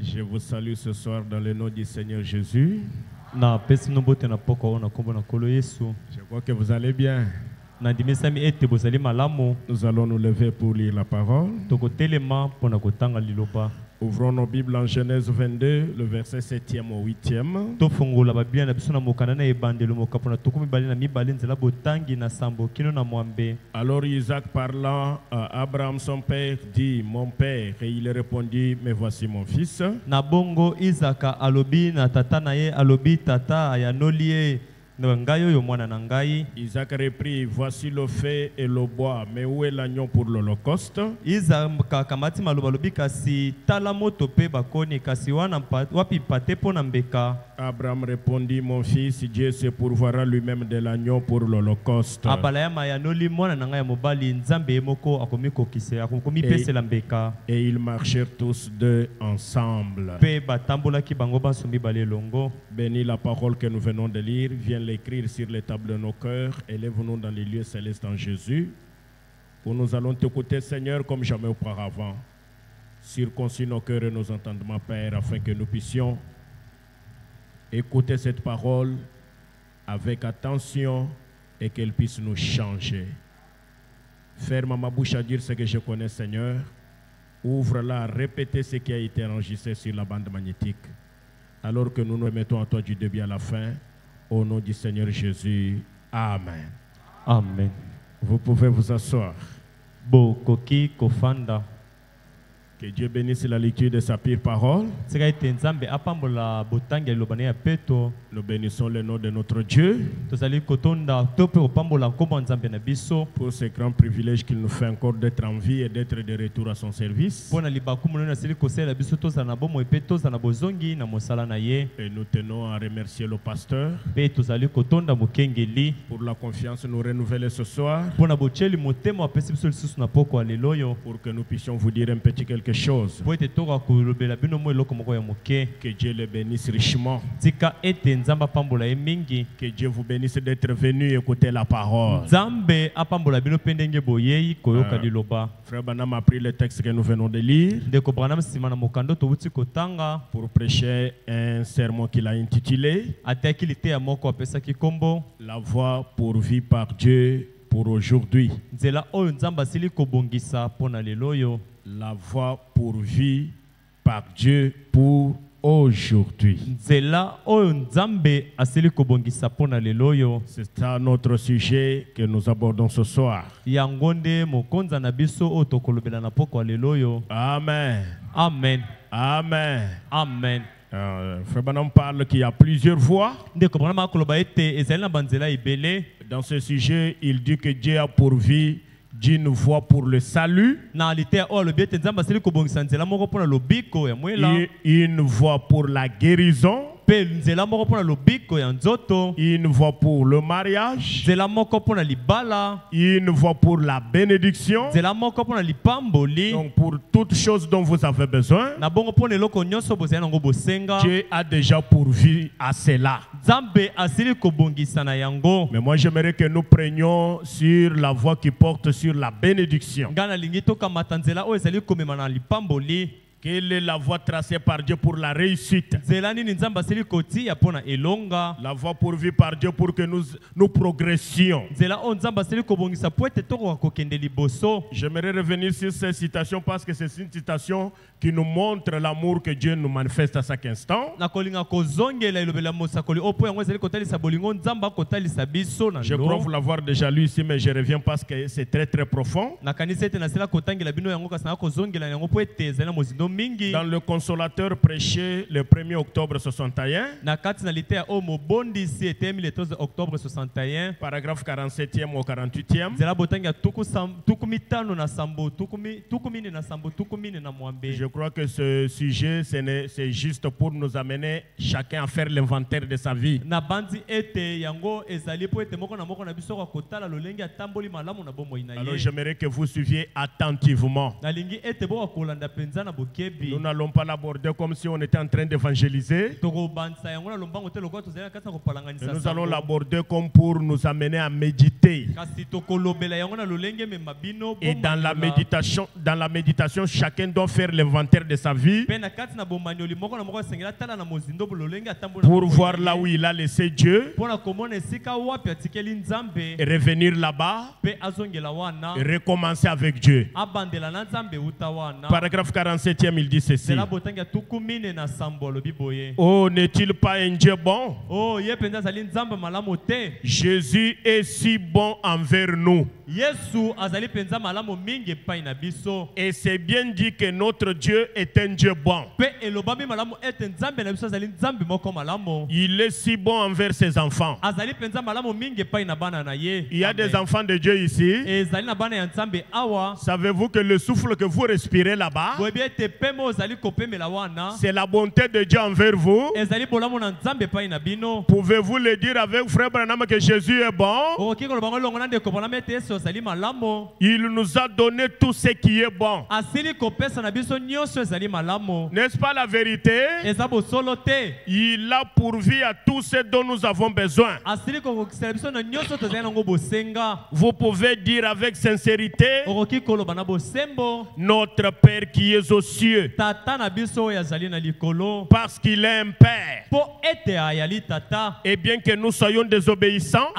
Je vous salue ce soir dans le nom du Seigneur Jésus. Je crois que vous allez bien. Nous allons nous lever pour lire la parole. Ouvrons nos Bibles en Genèse 22, le verset 7e au 8e. Alors Isaac parlant à Abraham son père dit, mon père, et il répondit, mais voici mon fils. Isaac reprit, voici le feu et le bois, mais où est l'agneau pour l'holocauste? Abraham répondit, mon fils, Dieu se pourvoira lui-même de l'agneau pour l'holocauste. Et ils marchèrent tous deux ensemble. Bénis la parole que nous venons de lire, viens l'écrire sur les tables de nos cœurs, élève-nous dans les lieux célestes en Jésus. Où nous allons t'écouter, Seigneur, comme jamais auparavant. Circoncis nos cœurs et nos entendements, Père, afin que nous puissions écouter cette parole avec attention et qu'elle puisse nous changer. Ferme ma bouche à dire ce que je connais, Seigneur. Ouvre-la à répéter ce qui a été enregistré sur la bande magnétique. Alors que nous nous remettons à toi du début à la fin, au nom du Seigneur Jésus. Amen. Amen. Vous pouvez vous asseoir. Que Dieu bénisse la lecture de sa pure parole. Nous bénissons le nom de notre Dieu pour ce grand privilège qu'il nous fait encore d'être en vie et d'être de retour à son service. Et nous tenons à remercier le pasteur pour la confiance nous renouveler ce soir, pour que nous puissions vous dire un petit quelque chose. Que Dieu le bénisse richement. Que Dieu vous bénisse d'être venu écouter la parole. Frère Branham a pris le texte que nous venons de lire pour prêcher un sermon qu'il a intitulé La voie pourvue par Dieu pour aujourd'hui. La voie pourvue par Dieu pour aujourd'hui. C'est un autre sujet que nous abordons ce soir. Amen. Amen. Amen. Amen. Frère Branham parle qu'il y a plusieurs voies. Dans ce sujet, il dit que Dieu a pourvu d'une voie pour le salut, une voie pour la guérison, une voie pour le mariage, une voie pour la bénédiction. Donc pour toutes choses dont vous avez besoin, Dieu a déjà pourvu à cela. Mais moi j'aimerais que nous prenions sur la voie qui porte sur la bénédiction. Quelle est la voie tracée par Dieu pour la réussite? La voie pourvue par Dieu pour que nous progressions. J'aimerais revenir sur cette citation parce que c'est une citation qui nous montre l'amour que Dieu nous manifeste à chaque instant. Je crois vous l'avoir déjà lu ici, mais je reviens parce que c'est très très profond. Dans le Consolateur prêché le 1er octobre 61, paragraphe 47e au 48e, je crois que ce sujet c'est juste pour nous amener chacun à faire l'inventaire de sa vie. Alors j'aimerais que vous suiviez attentivement. Nous n'allons pas l'aborder comme si on était en train d'évangéliser. Nous allons l'aborder comme pour nous amener à méditer. Et dans la méditation, chacun doit faire l'inventaire de sa vie pour voir là où il a laissé Dieu et revenir là-bas et recommencer avec Dieu. Paragraphe 47e, il dit ceci. Oh, n'est-il pas un Dieu bon? Jésus est si bon envers nous. Et c'est bien dit que notre Dieu est un Dieu bon. Il est si bon envers ses enfants. Il y a des enfants de Dieu ici. Savez-vous que le souffle que vous respirez là-bas, c'est la bonté de Dieu envers vous? Pouvez-vous le dire avec frère Branham que Jésus est bon? Il nous a donné tout ce qui est bon. N'est-ce pas la vérité? Il a pourvu à tout ce dont nous avons besoin. Vous pouvez dire avec sincérité: notre Père qui est aux cieux, parce qu'il est un Père. Et bien que nous soyons désobéissants,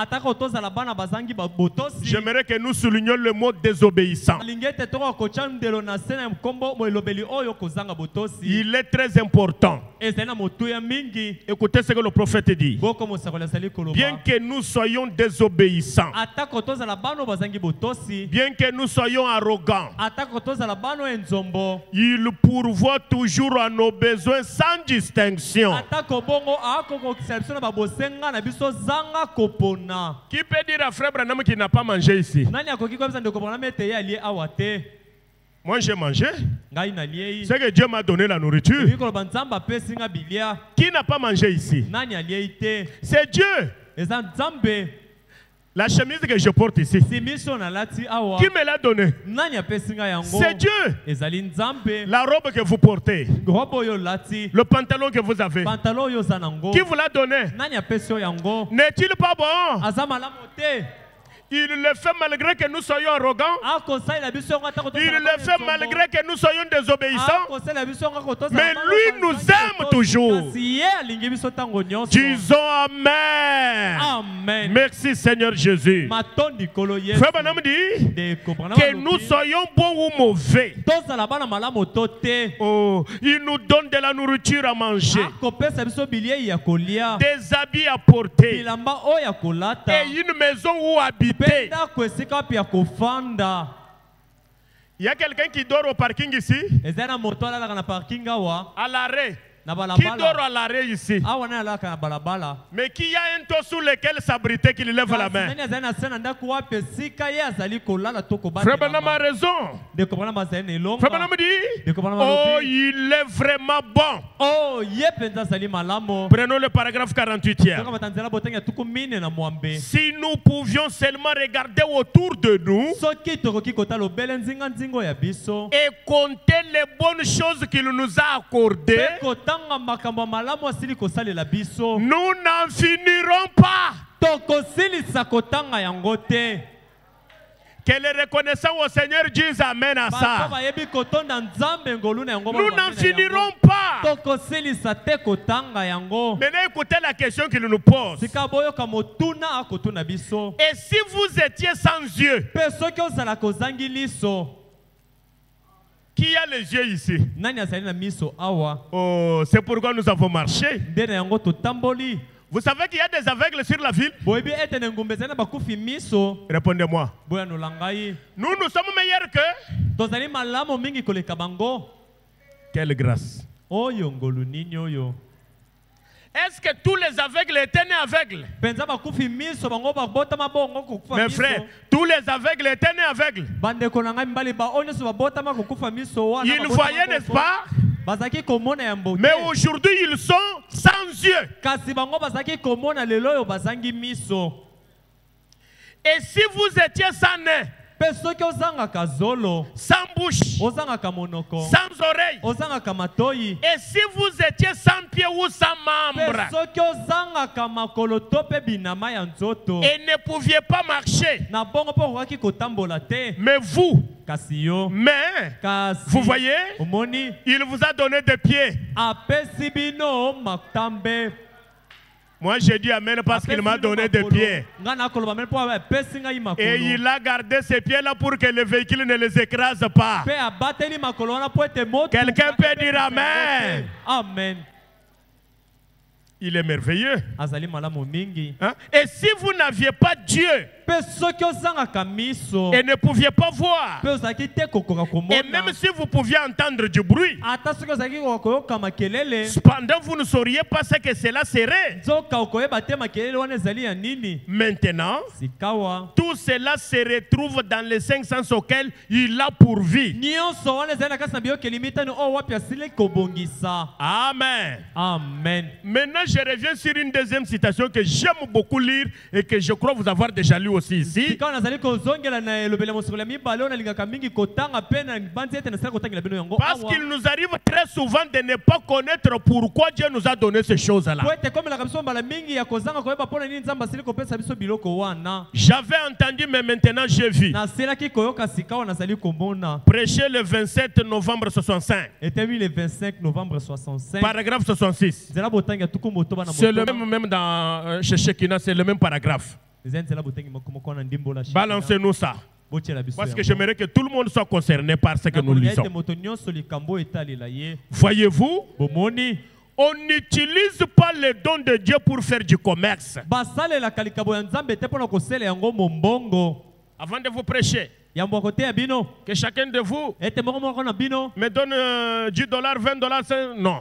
j'aimerais que nous soulignions le mot désobéissant. Il est très important. Écoutez ce que le prophète dit. Bien que nous soyons désobéissants, bien que nous soyons arrogants, il pourvoit toujours à nos besoins sans distinction. Qui peut dire à frère Branham qu'il n'a pas mangé ici? Moi j'ai mangé. C'est que Dieu m'a donné la nourriture. Qui n'a pas mangé ici? C'est Dieu. La chemise que je porte ici, qui me l'a donnée? C'est Dieu. La robe que vous portez, le pantalon que vous avez, qui vous l'a donné? N'est-il pas bon? Il le fait malgré que nous soyons arrogants. Il le fait malgré que nous soyons désobéissants. Mais lui nous aime toujours. Disons Amen. Amen. Merci Seigneur Jésus. Frère Branham dit que nous soyons bons ou mauvais. Oh, il nous donne de la nourriture à manger, des habits à porter et une maison où habiter. Il y a quelqu'un qui dort au parking ici, à l'arrêt. Qui dort à l'arrêt ici, mais qui a un toit sous lequel s'abriter, qu'il lève la main. Frère Branham a raison. Frère Branham dit: oh, il est vraiment bon. Prenons le paragraphe 48e. Si nous pouvions seulement regarder autour de nous et compter les bonnes choses qu'il nous a accordées, nous n'en finirons pas. Que les reconnaissants au Seigneur disent Amen à ça. Nous n'en finirons pas. Maintenant, écoutez la question qu'il nous pose. Et si vous étiez sans yeux? Qui a les yeux ici? Oh, c'est pourquoi nous avons marché. Vous savez qu'il y a des aveugles sur la ville? Répondez-moi. Nous sommes meilleurs que... Quelle grâce. Est-ce que tous les aveugles étaient nés aveugles? Mes frères, tous les aveugles étaient nés aveugles. Ils voyaient, n'est-ce pas? Mais aujourd'hui, ils sont sans yeux. Et si vous étiez sans nez, Pe soki ozangaka zolo, sans bouche, ozangaka monoko, sans oreille, ozangaka matoi. et si vous étiez sans pied ou sans Pe membre, soki ozangaka makolo to pe binama ya nzoto, et ne pouviez pas marcher, na bongo po okaki kotambola te. mais vous, Kasi yo, mais, kasi vous voyez, omoni il vous a donné des pieds. apesi bino matambe. Moi, j'ai dit amen parce qu'il m'a donné des pieds. Et il a gardé ces pieds-là pour que le véhicule ne les écrase pas. Quelqu'un peut dire amen. Amen. Il est merveilleux. Hein? Et si vous n'aviez pas Dieu et ne pouviez pas voir, et même si vous pouviez entendre du bruit, cependant vous ne sauriez pas ce que cela serait. Maintenant, tout cela se retrouve dans les 5 sens auxquels il a pourvu. Amen. Amen. Maintenant, je reviens sur une deuxième citation que j'aime beaucoup lire et que je crois vous avoir déjà lu aussi ici. Parce qu'il nous arrive très souvent de ne pas connaître pourquoi Dieu nous a donné ces choses-là. J'avais entendu, mais maintenant j'ai vu. Prêcher le 27 novembre 65. Paragraphe 66. C'est le même dans chez Shekina, c'est le même paragraphe. Balancez-nous ça. Parce que j'aimerais que tout le monde soit concerné par ce que nous lisons. Voyez-vous, on n'utilise pas les dons de Dieu pour faire du commerce. Avant de vous prêcher, que chacun de vous me donne $10, $20, non.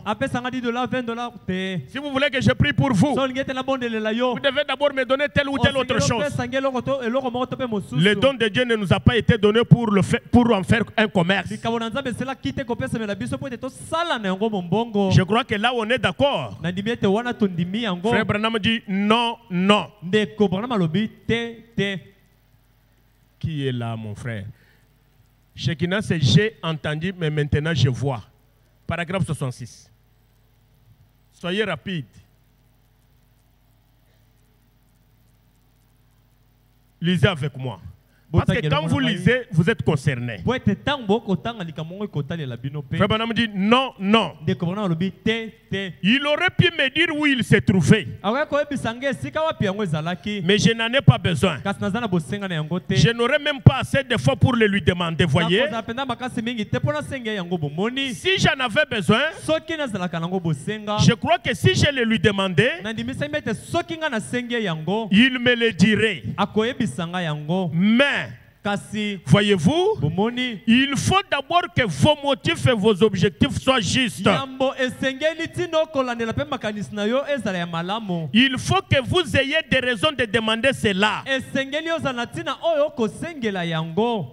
Si vous voulez que je prie pour vous, vous devez d'abord me donner telle ou telle autre chose. Le don de Dieu ne nous a pas été donné pour en faire un commerce. Je crois que là on est d'accord. Frère Branham dit non, non. Qui est là, mon frère? Shekina, c'est j'ai entendu, mais maintenant je vois. Paragraphe 66. Soyez rapide. Lisez avec moi. Parce que quand vous lisez, vous êtes concerné. Frère Branham dit non, non. Il aurait pu me dire où il s'est trouvé. Mais je n'en ai pas besoin. Je n'aurais même pas assez de fois pour le lui demander. Voyez. Si j'en avais besoin, je crois que si je le lui demandais, il me le dirait. Mais voyez-vous, il faut d'abord que vos motifs et vos objectifs soient justes. Il faut que vous ayez des raisons de demander cela.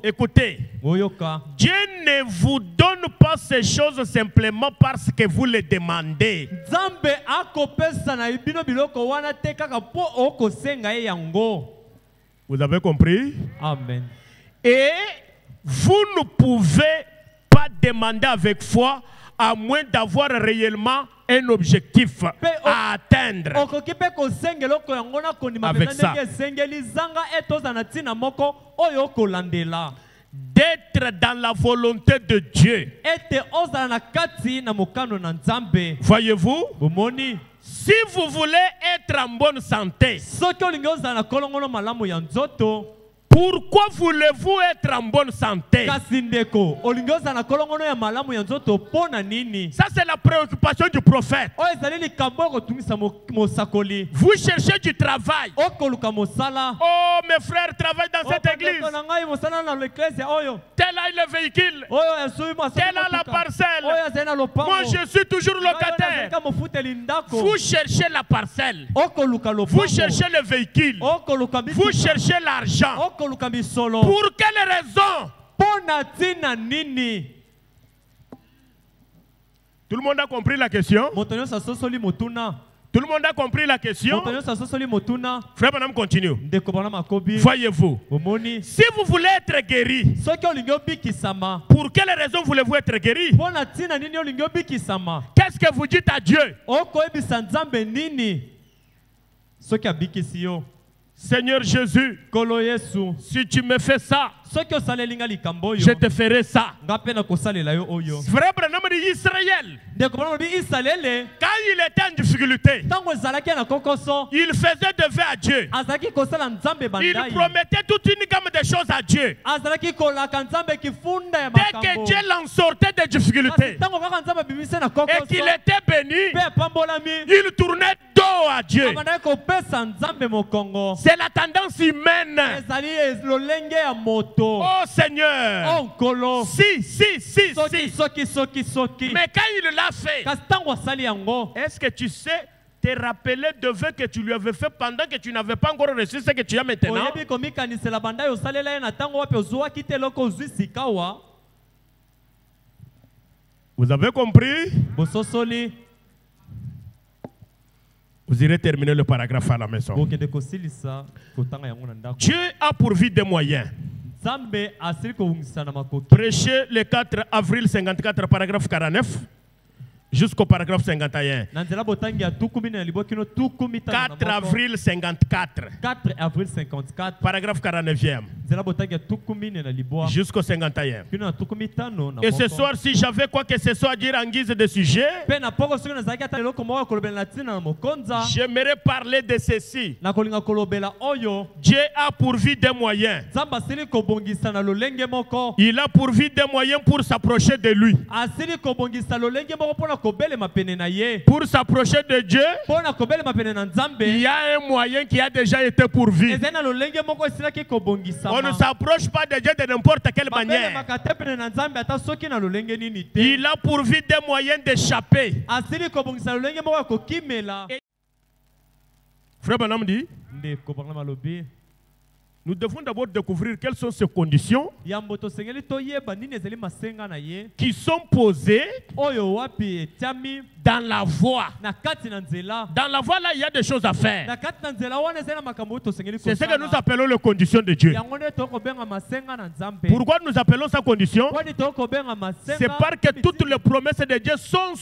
Écoutez, Dieu ne vous donne pas ces choses simplement parce que vous les demandez. Vous avez compris? Amen. Et vous ne pouvez pas demander avec foi à moins d'avoir réellement un objectif à atteindre. Avec ça, d'être dans la volonté de Dieu. Voyez-vous, si vous voulez être en bonne santé, pourquoi voulez-vous être en bonne santé? Ça, c'est la préoccupation du prophète. Vous cherchez du travail. Oh, mes frères travaillent dans cette église. Tel a le véhicule. Tel a la parcelle. Moi, je suis toujours locataire. Vous cherchez la parcelle. Vous cherchez le véhicule. Vous cherchez l'argent. Pour quelle raison? Tout le monde a compris la question? Tout le monde a compris la question? moto nyonso asosoli motuna Frère Branham continue. ndeko Branham akobi Voyez-vous, omoni si vous voulez être guéri, soki olingi obikisama pour quelle raison voulez-vous être guéri? mpo na ntina nini olingi obikisama Qu'est-ce que vous dites à Dieu? okoyebisa nzambe nini soki abikisi yo Seigneur Jésus, nkolo yesu si tu me fais ça, soki osaleli nga likambo oyo je te ferai ça. nga mpe na kosalela yo oyo Frère Branham dit Israël, ndeko Branham alobi isalele quand il était en difficulté, ntango ezalaki na kokoso il faisait de vœux à Dieu. azalaki kosala nzambe Il bandai promettait toute une gamme de choses à Dieu. azalaki kolaka nzambe kifunda ya Dès que makambo Dieu l'en sortait des kasi difficultés ntango kaka nzambe abimise na et kokoso qu'il était béni, mpe apambolami il tournait dos à Dieu. abandaki kopesa nzambe mokongo C'est la tendance humaine. ezali lolenge ya moto Oh Seigneur, o nkolo si. soki Mais quand il l'a fait, kasi ntango asali yango est-ce que tu sais te rappeler de vœux que tu lui avais fait pendant que tu n'avais pas encore reçu ce que tu as maintenant? oyebi komikanisela bandai osalela ye na ntango wapi ozwaki te eloko ozwi sika wa Vous avez compris? bososoli Vous irez terminer le paragraphe à la maison. bokende kosilisa kotanga yango na ndako Dieu a pourvu des moyens. nzambe asili kobungisa na makoki Prêché le 4 avril 54, paragraphe 49, jusqu'au paragraphe 51. na nzela botangi ya tukumi na libwa kino tukumi 4 avril 54, 4 avril 54 paragraphe 49e, nzela botangi ya tukumi na libwa jusqu'au 51. kino na tukumi tano na Et ce moko. soir, si j'avais quoi que ce soit à dire en guise de sujet, mpe na poko soki nazalaki ata eloko moko ya kolobela na ntina na mokonza j'aimerais parler de ceci. na kolinga kolobela oyo Dieu a pourvu des moyens. nzambe asili kobongisa na lolenge moko Il a pourvu des moyens pour s'approcher de lui. asili kobongisa lolenge moko mpo na kobelema pene na ye Pour s'approcher de Dieu, mpo na kobelema pene na il nzambe y a un moyen qui a déjà été pourvu. ezali na lolenge moko esilaki On ne kobongisama s'approche pas de Dieu de n'importe quelle manière. babelemaka te pene na nzambe ata soki na lolenge nini te Il a pourvu des moyens d'échapper. asili kobongisa lolenge moko ya kokimela Frère Branham dit, ndeko Branham alobi nous devons d'abord découvrir quelles sont ces conditions yambo tosengeli toyeba nini ezali masenga na ye qui sont posées oyo wapi etiami dans la voie. na kati na nzela Dans la voie, là, il y a des choses à faire. na kati na nzela wana ezali na makambo oyo tosengeli C'est ce que nous kosala appelons les conditions de Dieu. yango nde tokobenga masenga na nzambe Pourquoi nous appelons ça condition? kwani tokobenga masenga C'est parce que toutes les promesses de Dieu sont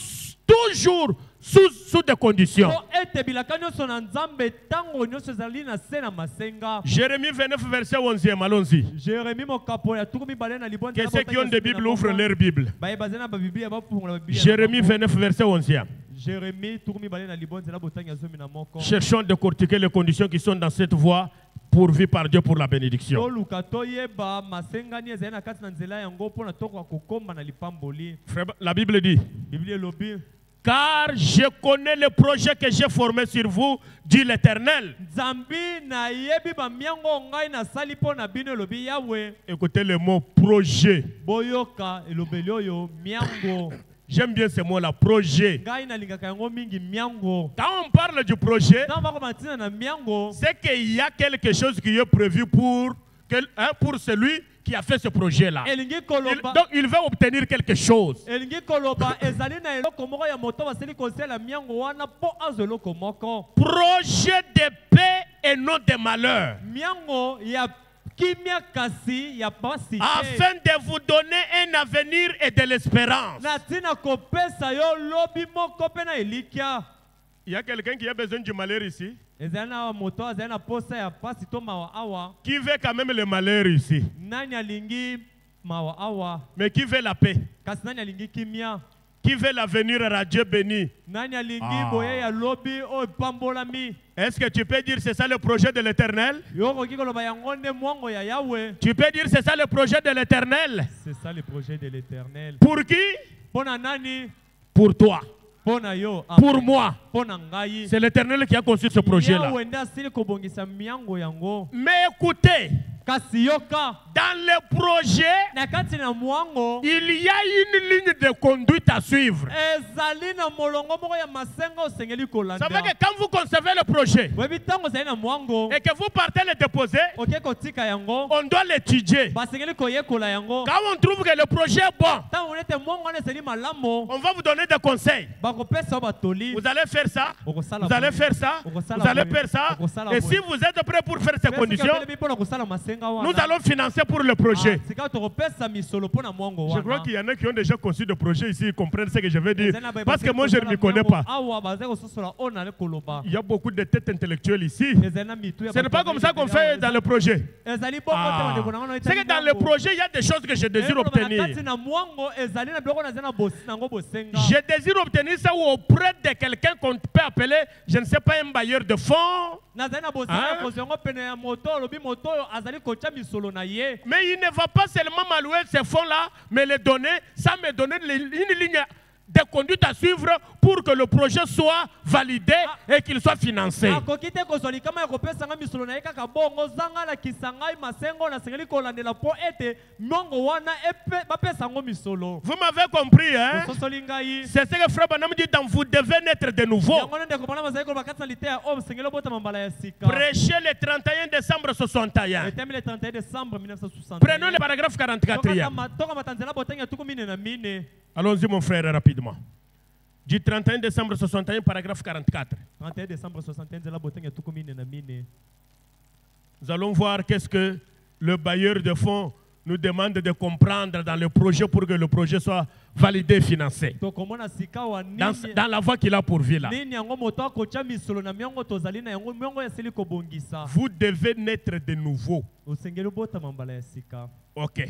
toujours sous des conditions. po ete bilaka nyonso na nzambe ntango nyonso ezali na se na masenga Jérémie 29, verset 11e, allons-y. Jérémie mokapo ya tuku mibale na libwa Que ceux qui ont des Bibles ouvrent leur Bible. bayeba na babiblia bafungola babiblia Jérémie 29, verset 11e. Jérémie tuku mibale na libwa nzela botangi ya zomi na moko Cherchons de décortiquer les conditions qui sont dans cette voie pourvues par Dieu pour la bénédiction. toluka toyeba masengani ezali na kati na nzela yango mpo na tokoka kokomba na lipamboli Frère, la Bible dit, biblia elobi car je connais le projet que j'ai formé sur vous, dit l'Éternel. nzambi nayebi bamiango ngai nasali mpo na bino elobi yawe Écoutez le mot projet. boyoka elobeli oyo miango J'aime bien ce mot-là, projet. ngai nalingaka yango mingi miango Quand on parle du projet, ntango bakoma ntina na miango c'est qu'il y a quelque chose qui est prévu pour celui qui a fait ce projet-là. elingi koloba Donc il va obtenir quelque chose. elingi koloba ezali na eloko moko ya moto basili kosala miango wana mpo azwa eloko moko Projet de paix et non de malheur. miango ya kimia kasi ya pasi te Afin de vous donner un avenir et de l'espérance. na ntina kopesa yo lobi moko mpe na elikya Il y a quelqu'un qui a besoin du malheur ici. ezali na moto azali na posa ya pasi to mawa awa Qui veut quand même le malheur ici. nani alingi mawa awa Mais qui veut la paix. kasi nani alingi kimia Qui veut l'avenir à Dieu béni. nani alingi boye ya lobi oyo epambolami Est-ce que tu peux dire c'est ça le projet de l'Éternel? yo okoki koloba yango nde mwango ya yawe Tu peux dire c'est ça le projet de l'Éternel? c'est ça le projet de l'éternel Pour qui? mpo na nani Pour toi. mpo na yo Pour moi. mpo na ngai C'est l'Éternel qui a conçu ce projet-là. yawe nde asili kobongisa miango yango Mais écoutez, kasi yoka Dans le projet, na kati na mwango il y a une ligne de conduite à suivre. ezali na molongo moko ya masengo osengeli Ça veut dire kolanda que quand vous concevez le projet webi ntango ozali na mwango et que vous partez le déposer, oke kotika yango on doit l'étudier. basengeli koyekola yango Quand on trouve que le projet est bon, ntango nete mwango wana ezali malamu on va vous donner des conseils. bakopesa yo batoli Vous allez faire ça, okosala vous allez boye. faire ça, Okosala vous allez boye. faire ça. Okosala Et boye. si vous êtes prêts pour faire ces Pe conditions, soki apelemi mpona kosala masenga wana, nous allons financer pour le projet. sika tokopesa misolo mpona mwango Je wana. crois qu'il y en a qui ont déjà conçu des projets ici, ils comprennent ce que je veux dire. Ezali na baye Parce que basengeli moi, je ne kosala m'y connais miango pas. awa bazali kososola oyo nali koloba. Il y a beaucoup de têtes intellectuelles ici. Ezali na mitu ya Ce n'est bato pas comme ça qu'on fait dans le projet. ezali bongo te Ah. bandeko na ngo na C'est que dans le projet, il y a des choses que je désire obtenir. kati na mwango ezali na biloko nazali na nango bosenga. Je désire obtenir ça auprès de quelqu'un qu'on peut appeler, je ne sais pas, un bailleur de fonds. nazali na bosenga ya kozwa yango pene ya moto olobi moto oyo azali kotya misolo na ye. Mais il ne va pas seulement m'allouer ces fonds-là, mais les donner, ça me donner une ligne de conduite à suivre pour que le projet soit validé et qu'il soit financé. akoki te kozwa likama ya kopesa nga misolo na ye kaka bongo zanga alakisa ngai masengo nasengeli kolandela mpo ete miongo wana bapesa yango misolo. Vous m'avez compris, hein? ososoli ngai C'est ce que Frère Banam dit dans vous devez naître de nouveau. yango nde ndeko bana bazali koloba kati na liteya oyo osengeli obotama mbala ya sika. Prêchez le 31 décembre 61. etemi le 31 décembre 1960. Prenons le paragraphe 44e. toka matanzela botenge ya tuku mine na mine. Allons-y, mon frère, rapidement. Du 31 décembre 61, paragraphe 44. 31 décembre 61 nzela botenge ya tuku mine na mine. Nous allons voir qu'est-ce que le bailleur de fonds nous demande de comprendre dans le projet pour que le projet soit validé et financé. tokomona sika wa Dans la voie qu'il a pourvue là. nini yango moto akotya misolo na miongo tozali na yango miongo esili kobongisa. Vous devez naître de nouveau. osengeli obotama mbala ya sika. Ok.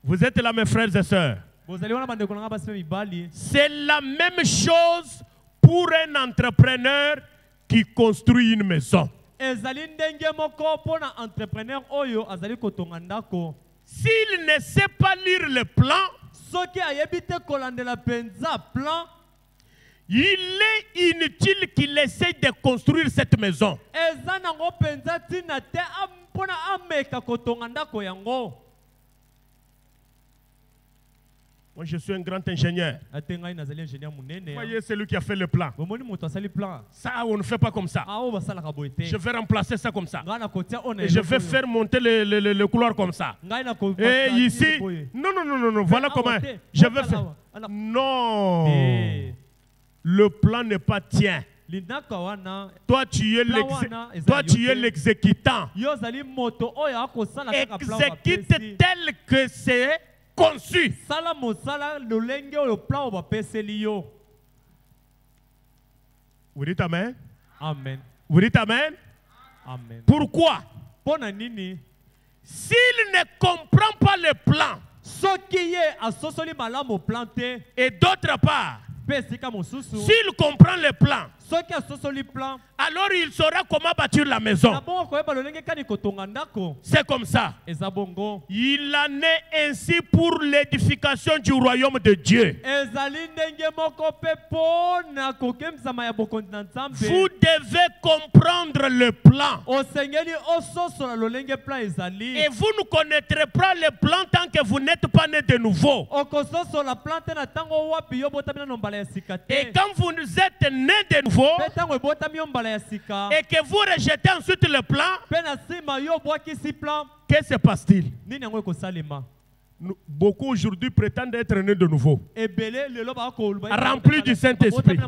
Vous êtes là, mes frères et sœurs. bozali wana bandeko na nga basi mibali. C'est la même chose pour un entrepreneur qui construit une maison. ezali ndenge moko mpona entrepreneur oyo azali kotonga ndako. S'il ne sait pas lire le plan, soki ayebi te kolandela penza plan, il est inutile qu'il essaye de construire cette maison. eza nango penza ntina te mpona ameka kotonga ndako yango. Moi, je suis un grand ingénieur. ate ngai nazali ingénieur munene. Vous voyez celui qui a fait le plan. bomoni moto asali plan. Ça, on ne fait pas comme ça. aoyo basalaka boye te. Je vais remplacer ça comme ça. ngai nakotia oyo na Et je eloko vais oyo. faire monter le couloir comme ça. ngai Et ici, non, non, non, non, non, voilà comment. Je vais faire. Non. Le plan n'est pas tien. linaka wana Toi, tu es l'exécutant. yo ozali moto oyo akosala kaka plan Exécute bapesi. tel que c'est conçu. sala mosala lolenge oyo plan oyo bapeseli yo. Vous dites Amen? Amen. Vous dites Amen? Amen. Pourquoi? mpona nini S'il ne comprend pas le plan, soki ye asosoli malamu plan te et d'autre part, mpe esika mosusu s'il comprend le plan, soki asosoli plan alors il saura comment bâtir la maison. na bongo koyeba lolenge kani kotonga ndako. C'est comme ça. eza bongo Il en est ainsi pour l'édification du royaume de Dieu. ezali ndenge moko mpe mpona kokemisama ya bokonzi na nzambe. Vous devez comprendre le plan. osengeli ososola lolenge plan ezali. Et vous ne connaîtrez pas le plan tant que vous n'êtes pas né de nouveau. okososola plan te na ntango wapi yo botami nano mbala ya sika te. Et quand vous êtes né de nouveau mpe ntango ebotami yo mbala ya sika et que vous rejetez ensuite le plan, mpe na nsima yo obwakisi plan que se passe-t-il? nini yango ekosalema. Beaucoup aujourd'hui prétendent être nés de nouveau, ebele lelo remplis du Saint-Esprit.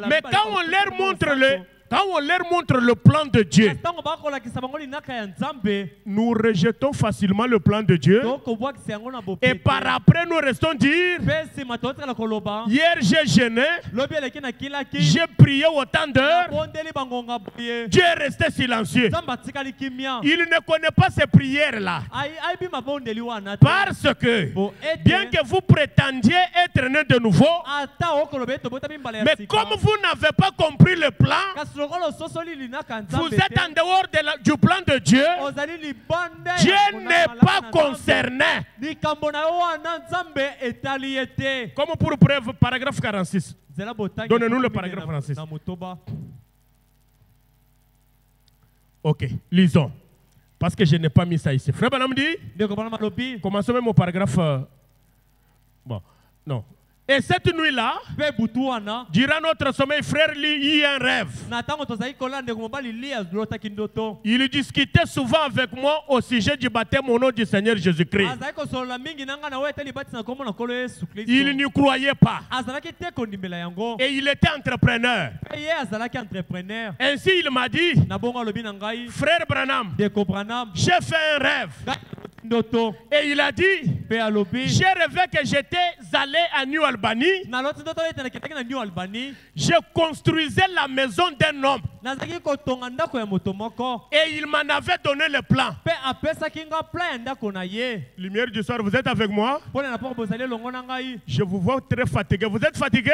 Mais quand on leur montre le plan de Dieu, ntango bakolakisa bango linaka ya nzambe nous rejetons facilement le plan de Dieu. tokobwakisa yango na Et par après, nous restons dire, mpe nsima totikala koloba hier j'ai jeûné, lobi eleki na kilaki j'ai prié autant d'heures, bondeli bangonga boye Dieu est resté silencieux. nzambe atikali kimia. Il ne connaît pas ces prières-là. ayebi mabondeli wana te. Parce que, Bo ete bien que vous prétendiez être né de nouveau, ata okoloba ete obotami mbala ya mais sika. comme vous n'avez pas compris le plan, kasi lokola ososoli linaka vous nzambe êtes te, en dehors du plan de Dieu. ozali libande Dieu ya konama n'est malamu pas na Nzambe. concerné. likambo na yo wana nzambe etali ye te. Comme pour preuve, paragraphe 46. nzela botangi Donnez-nous le ekomami paragraphe na- Francis. na motoba. Ok, lisons. Parce que je n'ai pas mis ça ici. Frère Branham dit, commençons même au paragraphe. Bon, non. Et cette nuit-là, durant notre sommeil, frère Lee eut un rêve. Il discutait souvent avec moi au sujet du baptême au nom du Seigneur Jésus-Christ. Il n'y croyait pas. Et il était entrepreneur. Ainsi, il m'a dit, frère Branham, j'ai fait un rêve. Et il a dit, j'ai rêvé que j'étais allé à New Albany. Je construisais la maison d'un homme. Et il m'en avait donné le plan. Lumière du soir, vous êtes avec moi? Je vous vois très fatigué. Vous êtes fatigué?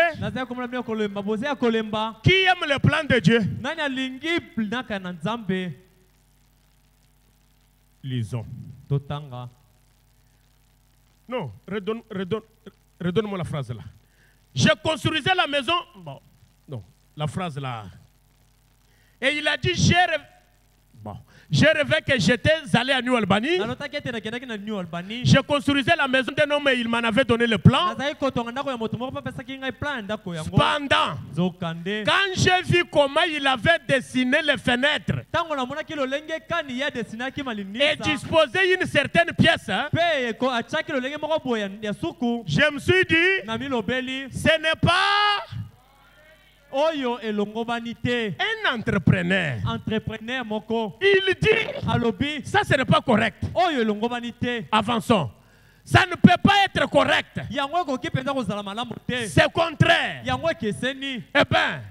Qui aime le plan de Dieu? Lisons. Non, redonne-moi la phrase là. Je construisais la maison. Bon, non, la phrase là. Et il a dit, j'ai rêvé que j'étais allé à New Albany. Je construisais la maison d'un homme et il m'en avait donné le plan. Cependant, quand j'ai vu comment il avait dessiné les fenêtres et disposé une certaine pièce, je me suis dit, ce n'est pas un entrepreneur. Il dit, ça ce n'est pas correct. Avançons. Ça ne peut pas être correct. C'est contraire. Eh bien,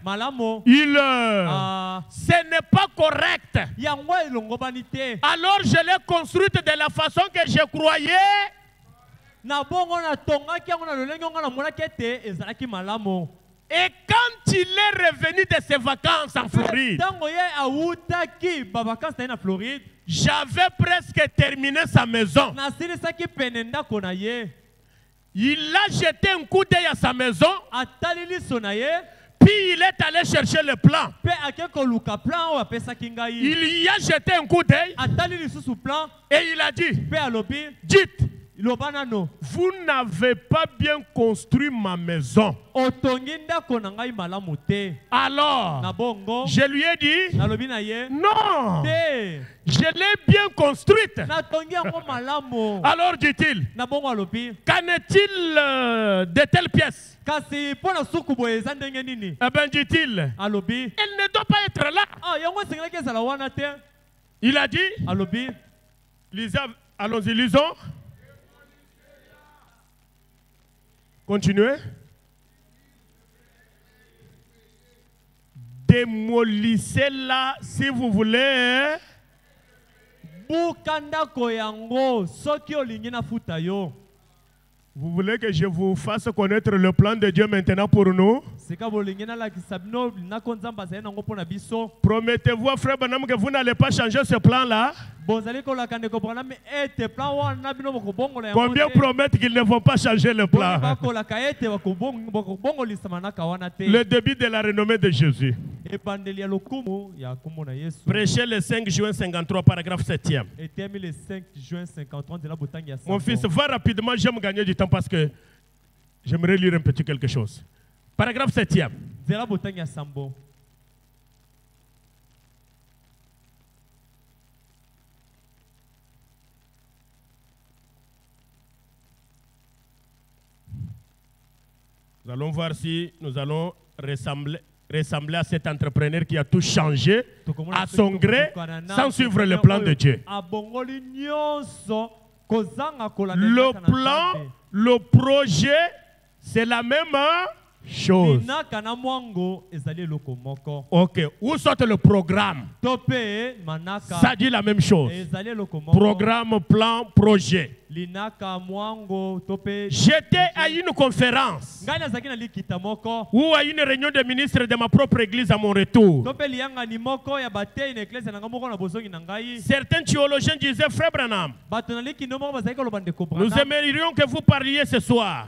ce n'est pas correct. Alors je l'ai construite de la façon que je croyais. Et quand il est revenu de ses vacances en Floride, j'avais presque terminé sa maison. Il a jeté un coup d'œil à sa maison. Puis il est allé chercher le plan. Il y a jeté un coup d'œil. Et il a dit, dites, vous n'avez pas bien construit ma maison. Alors, je lui ai dit, non, je l'ai bien construite. Alors dit-il, qu'en est-il de telles pièces? Eh bien, dit-il, elle ne doit pas être là. Il a dit, allons-y, lisons. Continuez. Démolissez-la si vous voulez. Vous voulez que je vous fasse connaître le plan de Dieu maintenant pour nous? Promettez-vous à Frère Branham que vous n'allez pas changer ce plan-là? Combien promettent qu'ils ne vont pas changer le plan? Le début de la renommée de Jésus. Prêchez le 5 juin 53, paragraphe 7e. Mon fils, va rapidement, j'aime gagner du temps parce que j'aimerais lire un petit quelque chose. Paragraphe 7e. Nous allons voir si nous allons ressembler à cet entrepreneur qui a tout changé à son gré sans suivre le plan de Dieu. Le plan, le projet, c'est la même chose. Ok, où sort le programme? Ça dit la même chose. Programme, plan, projet. J'étais à une conférence ou à une réunion de ministres de ma propre église à mon retour. Certains théologiens disaient, Frère Branham, nous aimerions que vous parliez ce soir.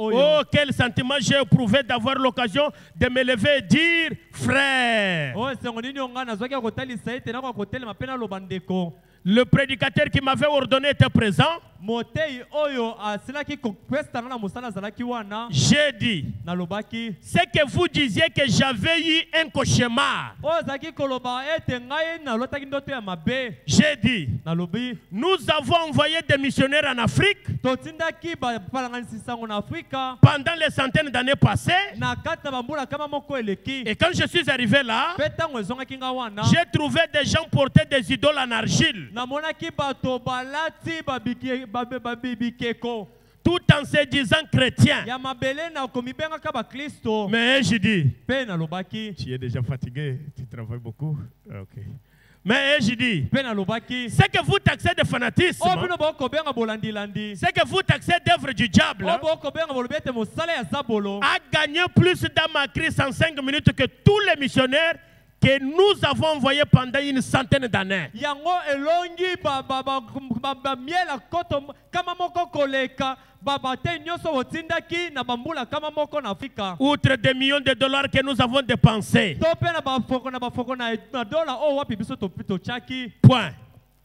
Ok, quel sentiment j'ai éprouvé d'avoir l'occasion de me lever et dire frère. Oh, esengo nini onga nazwaki kotalisa ete na kotelema pe na loba ndeko. Le prédicateur qui m'avait ordonné était présent. Motei oyo asilaki kopesa na musala zalaki wana. J'ai dit, Na lobaki. c'est que vous disiez que j'avais eu un cauchemar. Oh, zaki koloba ete ngai na lotaki ndoto ya mabe. J'ai dit, Na lobi. nous avons envoyé des missionnaires en Afrique Totindaki ba palanganisi sango na Afrika. pendant les centaines d'années passées. Na kata bambula kama moko eleki. Et quand je suis arrivé là, Petango ezongaki nga wana. j'ai trouvé des gens porter des idoles en argile, Namonaki bato balati babikeko. tout en se disant chrétiens. Ya mabele na komibenga ka ba Kristo. Mais j'ai dit, Pe na lobaki. tu es déjà fatigué, tu travailles beaucoup. Ok. Mais j'ai dit, Pe na lobaki. c'est que vous taxez de fanatisme, O bino boko benga bolandi landi. c'est que vous taxez d'œuvre du diable, O boko benga bolobete mosala ya zabolo. a gagné plus dans ma crise en 5 minutes que tous les missionnaires que nous avons envoyés pendant une centaine d'années. Yango elongi miela koto kama moko koleka babate nyoso otindaki na bambula kama moko na Afrika. Outre des millions de dollars que nous avons dépensés. To pe na bafoko na dola o wapi biso to chaki. Point.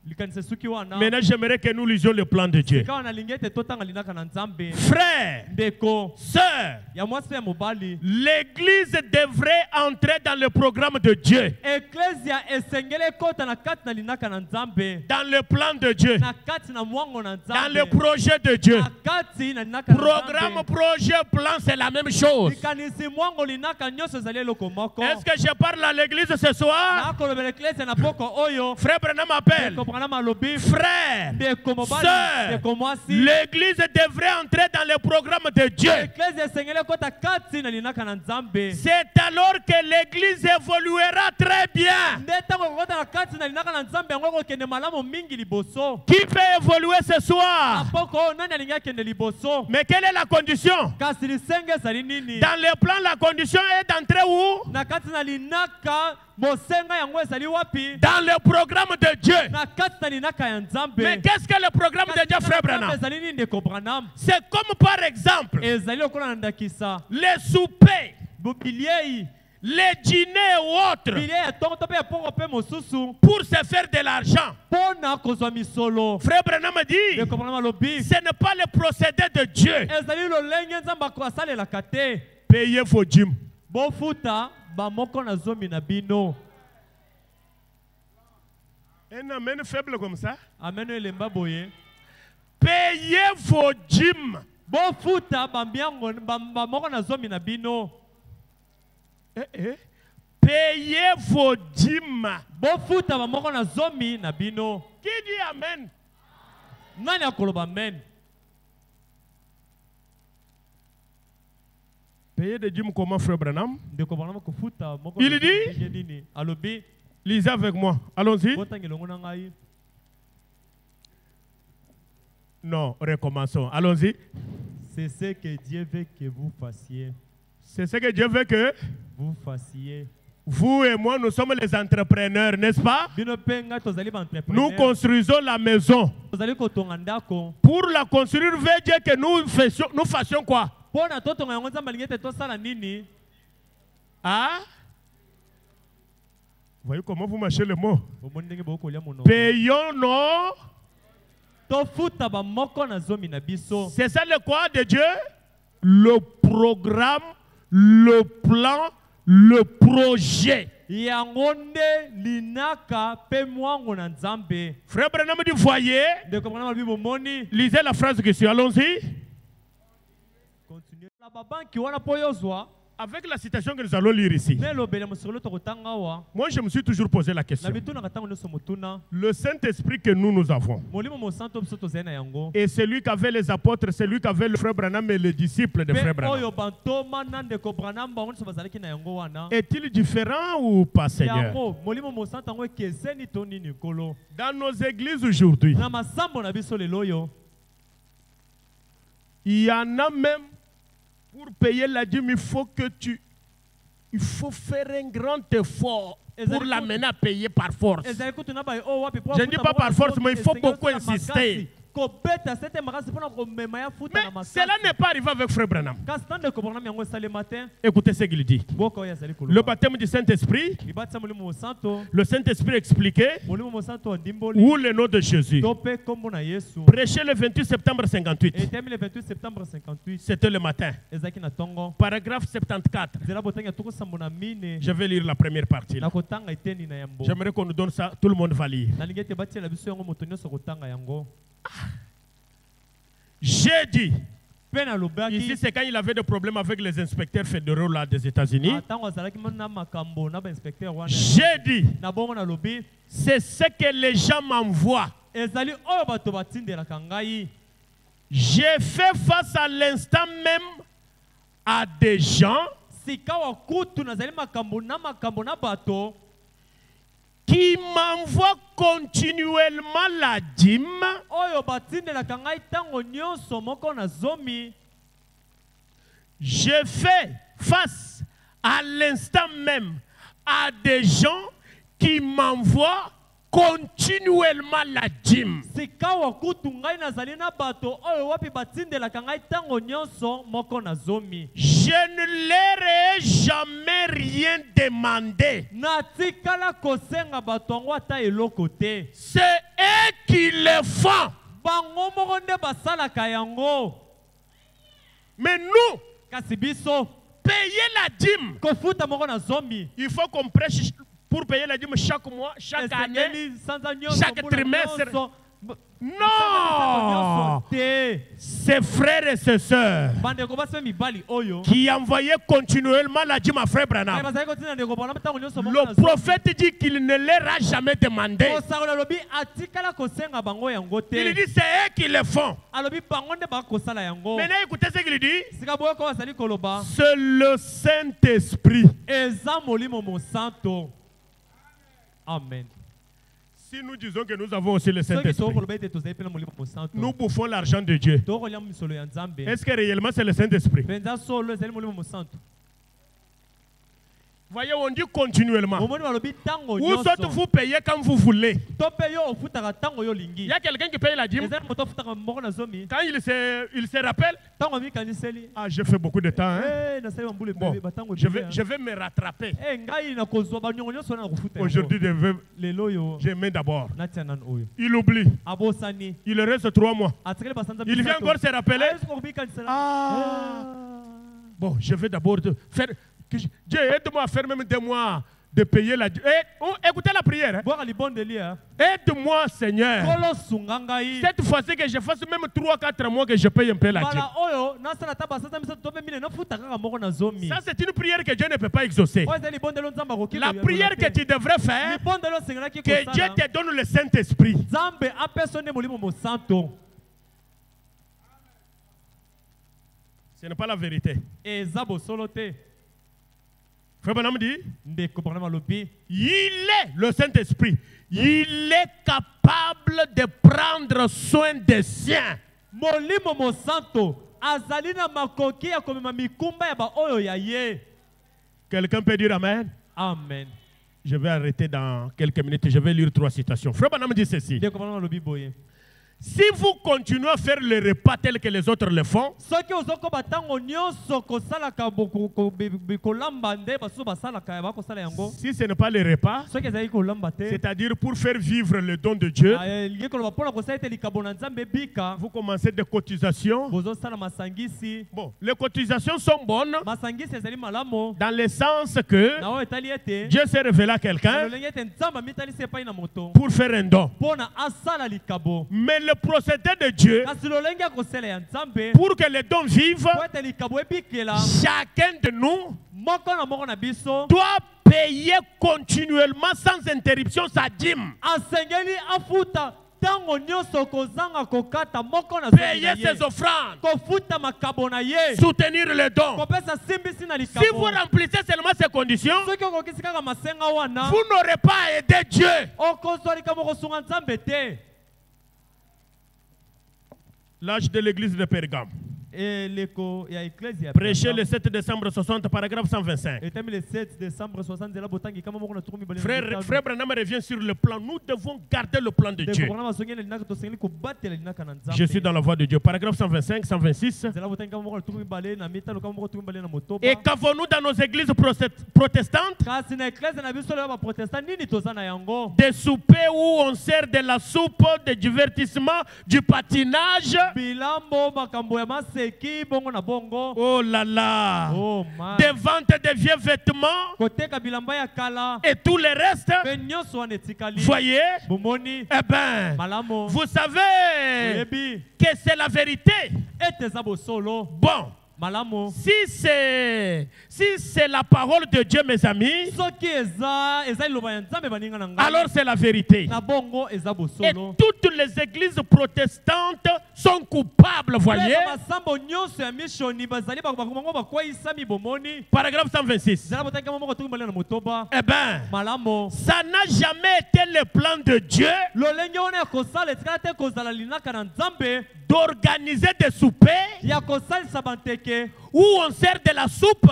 Likanise suki wana. Maintenant, j'aimerais que nous lisions le plan de Dieu. Quand on a lingete totanga linaka na nzambe. Frères, Ndeko. sœurs, Ya mwasi ya mobali. l'Église devrait entrer dans le programme de Dieu, Ecclesia esengele kota na kati na linaka na nzambe. dans le plan de Dieu, Na kati na mwango na dans nzambe. le projet de Dieu. Na kati na linaka na Programme, nzambe. projet, plan, c'est la même chose. Likanisi mwango linaka nyonso ezali eloko moko. Est-ce que je parle à l'Église ce soir? Na kolobela ecclesia na poko oyo. Frère Branham m'appelle. Comprendre malobi. Frères, Ndeko mobali. sœurs, Ndeko mwasi. l'Église devrait entrer dans le programme de Dieu. Ecclesia esengele kota kati na linaka na nzambe. C'est alors que l'Église évoluera très bien. Ndetango kota na kati na linaka na nzambe yango kokende malamu mingi liboso. Qui peut évoluer ce soir? Apoko nani alingi akende liboso. Mais quelle est la condition? Kasi lisenge ezali nini? Dans le plan, la condition est d'entrer où? Na kati na linaka mosenga yango ezali wapi? Dans le programme de Dieu. Na kati na linaka ya nzambe. Mais qu'est-ce que le programme de Dieu, frère Branham? Ezali nini ndeko Branham? C'est comme par exemple Ezali lokola na ndakisa. les soupers, Bilei. les dîners ou autres Bilei ya tongo to pe ya pongo pe mosusu. pour se faire de l'argent. Pona kozwa misolo. Frère Branham dit, Ndeko Branham alobi. ce n'est pas le procédé de Dieu. Ezali lolenge nzambe asalelaka te. Payez vos dîmes. Bofuta bamoko na zomi na bino. Un amen faible comme ça. Ameno elemba boye. Payez vos dîmes. Bofuta bambiango bamoko na zomi na bino. Payez vos dîmes. Bofuta bamoko na zomi na bino. Qui dit amen? Nani akoloba amen? Payer des dîmes comment, frère Branham? Ndeko Branham kofuta moko. Il dit? Nini? Alobi. Lisez avec moi. Allons-y. Botangelongo na ngai. Non, recommençons. Allons-y. C'est ce que Dieu veut que vous fassiez. C'est ce que Dieu veut que Vous fassiez. vous et moi, nous sommes les entrepreneurs, n'est-ce pas? Bino penga tozali ba entrepreneur. Nous construisons la maison. Tozali kotonga ndako. Pour la construire, veut dire que nous fassions quoi? Pona totonga yango nzambe lingete tosala nini? Ah? Vous voyez comment vous mâchez le mot? Bomoni ndenge bokolia monoko. Payons nos. Tofuta ba moko na zomi na biso. C'est ça le quoi de Dieu? Le programme, le plan, le projet. Yango nde linaka pe mwango na nzambe. Frère Branham dit, voyez, Ndeko Branham alobi bomoni. lisez la phrase que suit. Allons-y. Continuez. La babanki wana po yozwa. Avec la citation que nous allons lire ici. Nelobele musolo tokotanga wa. Moi, je me suis toujours posé la question. Na bituna katango nyoso mutuna. Le Saint-Esprit que nous avons, Molimo mo santo biso tozena yango. et celui qu'avaient les apôtres, celui qu'avait le frère Branham et les disciples de frère Pe Branham, oyo bantoma na ndeko Branham bango nyoso bazalaki na yango wana. est-il différent ou pas, Seigneur? Yango molimo mo santo yango ekeseni to nini kolo. Dans nos églises aujourd'hui, Na masambo na biso lelo yo. il y en a même, pour payer la dîme, il faut faire un grand effort pour l'amener à payer par force. Je ne dis pas par force, mais il faut beaucoup insister. kobeta sete makasi pona komema ya futa na Mais makasi. cela n'est pas arrivé avec Frère Branham. Kastan de Kobornam yango sale matin. Écoutez ce qu'il dit. Boko ya sali Le koloba. baptême du Saint-Esprit, Libatsa mulimo santo. le Saint-Esprit expliquait Mulimo santo ndimboli. où le nom de Jésus. Tope kombo na Yesu. Prêché le 28 septembre 58. Et terminé le 28 septembre 58. C'était le matin. Ezaki na tongo. Paragraphe 74. Zela botanga toko sambona mine. Je vais lire la première partie. Na kotanga eteni na yambo. J'aimerais qu'on nous donne ça, tout le monde va lire. Na lingete batia la biso yango moto nyonso kotanga yango. J'ai dit, Pena lobaki. ici c'est quand il avait des problèmes avec les inspecteurs fédéraux là des États-Unis. Atango azalaki na makambo na ba inspecteur wana. J'ai dit, Na bongo na lobi. c'est ce que les gens m'envoient. Ezali oyo bato batindelaka ngai. J'ai fait face à l'instant même à des gens Sika wa kutu nazali makambo na bato. qui m'envoient continuellement la dîme Oyo batindelaka ngai tango nyonso moko na zomi. je fais face à l'instant même à des gens qui m'envoient continuellement la dîme. Sika wa kutu ngai nazali na bato oyo wapi batindelaka ngai tango nyonso moko na zomi. Je ne leur ai jamais rien demandé. Natikala kosenga bato yango ata eloko te. C'est eux qui le font. Bango moko nde basalaka yango. Mais nous, Kasi biso payer la dîme, kofuta moko na zomi. il faut qu'on prêche pour payer la dîme chaque mois, chaque année. Esengeli sanza nyonso, chaque mbula trimestre. nyonso. Non! Te. Ses frères et ses sœurs Bandeko basi mibali oyo. qui envoyaient continuellement la dîme à Frère Branham. Bazali kotina ndeko bana tango nyonso moko na Le prophète dit qu'il ne leur a jamais demandé. kosakola lobi atikala kosenga bango yango te. Il dit c'est eux qui le font. Alobi bango nde bakosala yango. Maintenant écoutez ce qu'il dit. Sika boyo ko basali koloba. C'est le Saint-Esprit. Eza molimo mosanto. Amen. Si nous disons que nous avons aussi le Soki Saint-Esprit, tokoloba ete tozali pe na molimo mosanto. nous bouffons l'argent de Dieu. Tokolia misolo ya Nzambe. Est-ce que réellement c'est le Saint-Esprit? Penza solo ezali molimo mosanto. Voyez, on dit continuellement. Omoni balobi tango Ou soit nyonso. vous payez quand vous voulez. Tope yo ofutaka tango yo Il lingi. y a quelqu'un qui paye la dîme. Ezali moto ofutaka moko na zomi. Quand il se rappelle, Tango mikaniseli. ah, j'ai fait beaucoup de temps. Hein? Eh, nasali bambule Bon, bebe batango je bebe. vais me rattraper. Eh, ngai na kozwa banyongo nyonso na kofuta. Aujourd'hui, Lelo yo. je mets d'abord. Natia nan oyo. Il oublie. Abosani. Il reste 3 mois. Atikele basanza. Il vient encore se rappeler. Ah. Bon, je vais d'abord faire. Dieu, aide-moi à faire même 2 mois de payer la dîme. Écoutez la prière. Hein. Boire les bons délires. Aide-moi, Seigneur. Kolo sungangai. Cette fois-ci que je fasse même 3-4 mois que je paye un peu la dîme. Bala oyo nasala tabasanza miso tope mine na futa kaka moko na zomi. Ça, c'est une prière que Dieu ne peut pas exaucer. La prière que tu devrais faire, que Dieu te donne le Saint-Esprit. Nzambe apesone molimo mosanto. Ce n'est pas la vérité. Ezabo solo te. Frère Branham dit, Ndeko Branham alobi. il est le Saint-Esprit. Il est capable de prendre soin des siens. Molimo mosanto azali na makoki ya komema mikumba ya ba oyo ya ye. Quelqu'un peut dire Amen? Amen. Je vais arrêter dans quelques minutes. Je vais lire 3 citations. Frère Branham dit ceci. Ndeko Branham alobi boye. Si vous continuez à faire le repas tel que les autres le font, Soki ozoko batango nyonso kosalaka kolamba nde basu basalaka ya bakosala yango. si ce n'est pas le repas, Soki ezali kolamba te. c'est-à-dire pour faire vivre le don de Dieu, Lingi koloba pona kosala ete likabo na Nzambe bika. vous commencez des cotisations. Bozosala masangisi. Bon, les cotisations sont bonnes Masangisi ezali malamo. dans le sens que Na oyo etali ete. Dieu s'est révélé à quelqu'un Lolenge ete Nzambe amitalisi epai na moto. pour faire un don. Pona asala likabo. Mais le procédé de Dieu, Kasi lolenge akosala ya Nzambe. pour que les dons vivent, Po ete likabo ebikela. chacun de nous Moko na moko na biso. doit payer continuellement sans interruption sa dîme. Asengeli afuta. Tango nyonso kozanga kokata moko na Payer ses offrandes, kofuta makabo na ye. soutenir les dons. Kopesa simbisi na Si likabo. vous remplissez seulement ces conditions, Soki okokisi kaka masenga wana. vous n'aurez pas à aider Dieu. Okozwa likabo kosunga Nzambe te. L'âge de l'église de Pergame. Prêché le 7 décembre 60, paragraphe 125. Le 7 décembre 60. Frère Branham revient sur le plan. Nous devons garder le plan de Dieu. Je suis dans la voie de Dieu. Paragraphe 125, 126. Et qu'avons-nous dans nos églises protestantes? Des soupers où on sert de la soupe, de divertissement, du patinage. Oh là là. Oh, des ventes de vieux vêtements. Et tout le reste. Voyez? Eh bien, vous savez que c'est la vérité. Bon. Si c'est la parole de Dieu, mes amis, alors c'est la vérité. Et toutes les églises protestantes sont coupables, voyez. Paragraphe 126. Eh bien, ça n'a jamais été le plan de Dieu d'organiser des soupers où on sert de la soupe,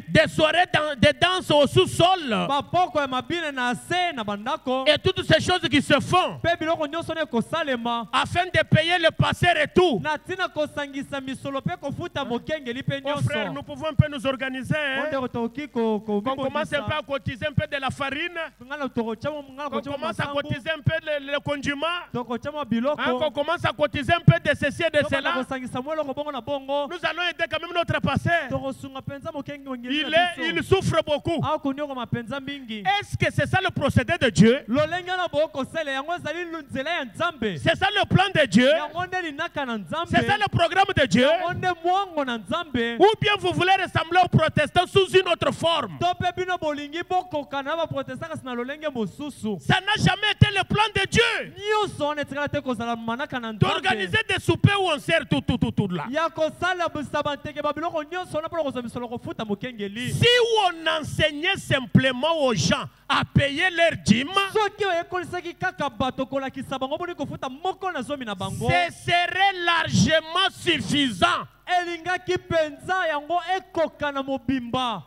des soirées de danse au sous-sol, et toutes ces choses qui se font afin de payer le passer-retour. Mon frère, nous pouvons un peu nous organiser. On commence un peu à cotiser un peu de la farine. On commence à cotiser un peu le condiment. On commence à cotiser un peu de ceci et de cela. Nous allons aider quand même notre pasteur. Il souffre beaucoup. Est-ce que c'est ça le procédé de Dieu? C'est ça le plan de Dieu? C'est ça le programme de Dieu? Ou bien vous voulez ressembler aux protestants sous une autre forme? Ça n'a jamais été le plan de Dieu d'organiser des soupers où on sert tout là. Si on enseignait simplement aux gens à payer leur dîme, ce serait largement suffisant.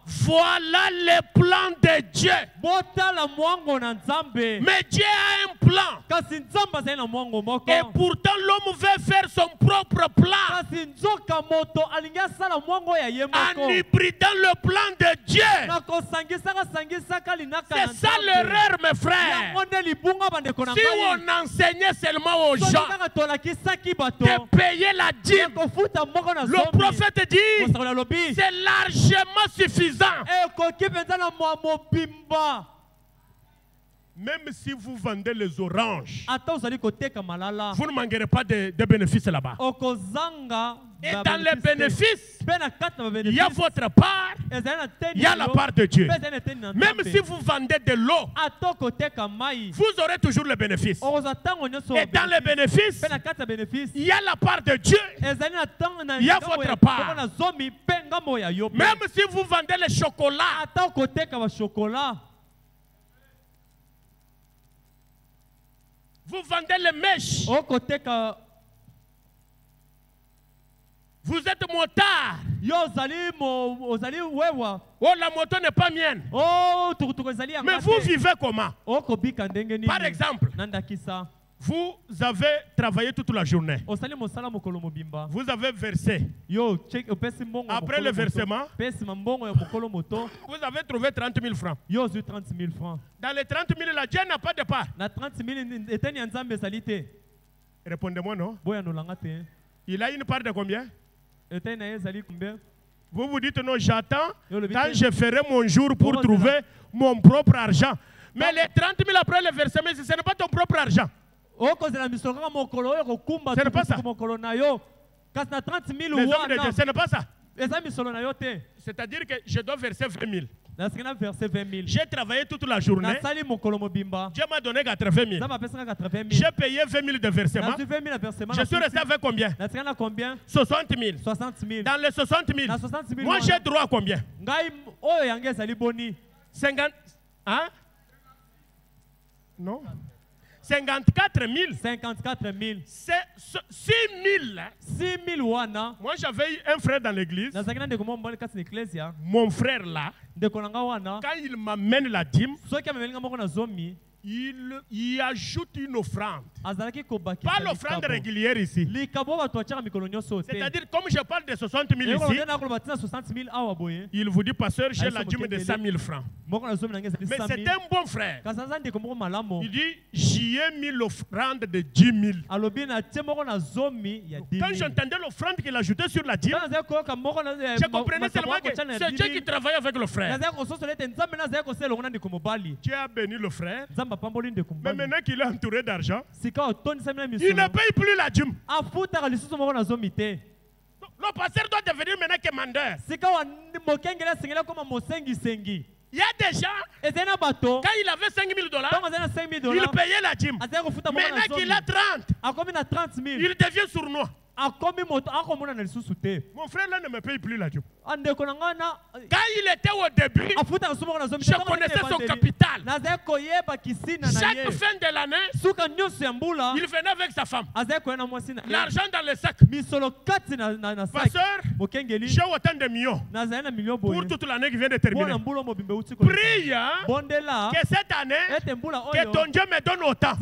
Voilà le plan de Dieu. Mais Dieu a un plan. Et pourtant l'homme veut faire son propre plan en hybridant le plan de Dieu. C'est ça l'erreur, mes frères. Si on enseignait seulement aux gens de payer la dîme, le prophète dit c'est largement suffisant. Même si vous vendez les oranges, vous ne manquerez pas de bénéfices là-bas. Et dans les bénéfices, il y a votre part, il y a la part de Dieu. Même si vous vendez de l'eau, vous aurez toujours le bénéfice. Et dans les bénéfices, il y a la part de Dieu, il y a votre part. Même si vous vendez le chocolat, vous vendez les mèches. Vous êtes motard. Oh, la moto n'est pas mienne. Mais vous vivez comment? Par exemple, vous avez travaillé toute la journée. Vous avez versé. Après le versement, vous avez trouvé 30 000 francs. Dans les 30 000, la Dieu n'a pas de part. Répondez-moi non. Il a une part de combien? Vous vous dites non, j'attends quand je ferai mon jour pour trouver mon propre argent. Mais les 30 000 après le versement, ce n'est pas ton propre argent. Ce n'est pas ça. Ce n'est pas ça. C'est-à-dire que je dois verser 20 000. J'ai travaillé toute la journée. Dieu m'a donné 80 000. J'ai payé 20 000 de versement. Je suis resté avec combien? 60 000. Dans les 60 000, moi j'ai droit à combien? 50. Hein? Non? 54 000. 54 000. C'est 6 000. 6 000 wana. Moi, j'avais eu un frère dans l'église. Nazakina ndeko mo mbali kasi n'ecclesia. Mon frère là, Ndeko nanga wana. quand il m'amène la dîme, Soki amemelinga moko na zomi. il ajoute une offrande. Azalaki kobaki. Pas l'offrande régulière ici. Likabo ba toachaka mikolo nyonso te. C'est-à-dire, comme je parle de 60 000 ici, 60 000 awa boye. il vous dit, pasteur, j'ai la dîme de 100 000 francs. Moko na zomi nanga ezali Mais 100 000. c'est un bon frère. Kasanza ndeko moko malamo. Il dit, j'y ai mis l'offrande de 10 000. Alobi na tie moko na zomi ya 10 000. Quand j'entendais l'offrande qu'il ajoutait sur la dîme, je je comprenais seulement que c'est Dieu qui travaille avec le frère. Dieu a béni le frère. Mais maintenant qu'il est entouré d'argent, il ne paye plus la dîme. Le pasteur doit devenir maintenant commandeur. Il y a des gens, quand il avait 5 000 $, il payait la dîme. Maintenant qu'il a 30, il devient sournois. Mon frère là ne me paye plus la dîme. Quand il était au début, je connaissais son capital. Chaque fin de l'année, il venait avec sa femme. L'argent dans le sac. Pasteur, j'ai autant de millions pour toute l'année qui vient de terminer. Prie que cette année, que ton Dieu me donne autant.